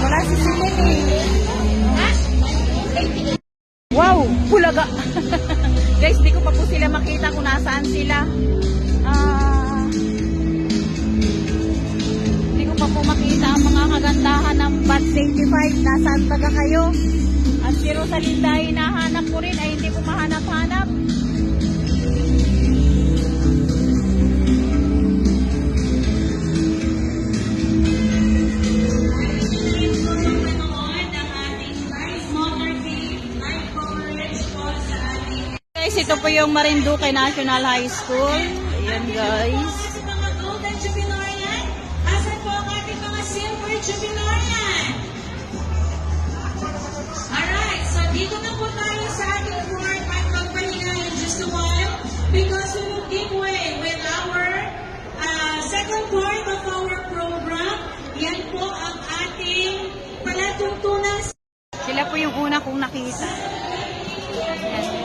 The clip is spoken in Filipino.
Wala si Silene. Wow, bulaga. Guys, di ko pa po sila makita kung nasaan sila. Di ko pa po makita ang mga kagandahan ng Bat 75. Nasaan taga kayo? At si Rosalinda ay hinahanap ko rin ay hindi ko mahanap-hanap. Guys, ito po yung Marinduque National High School. Ayan guys. Mga golden jubilarian, asan po ang ating mga silver jubilarian? Alright, so dito na po tayo sa ating court at magpahinga in just a while because we will give way with our second part of our program. Yan po ang ating palatuntunan. Sila po yung una kong nakita. Ayan.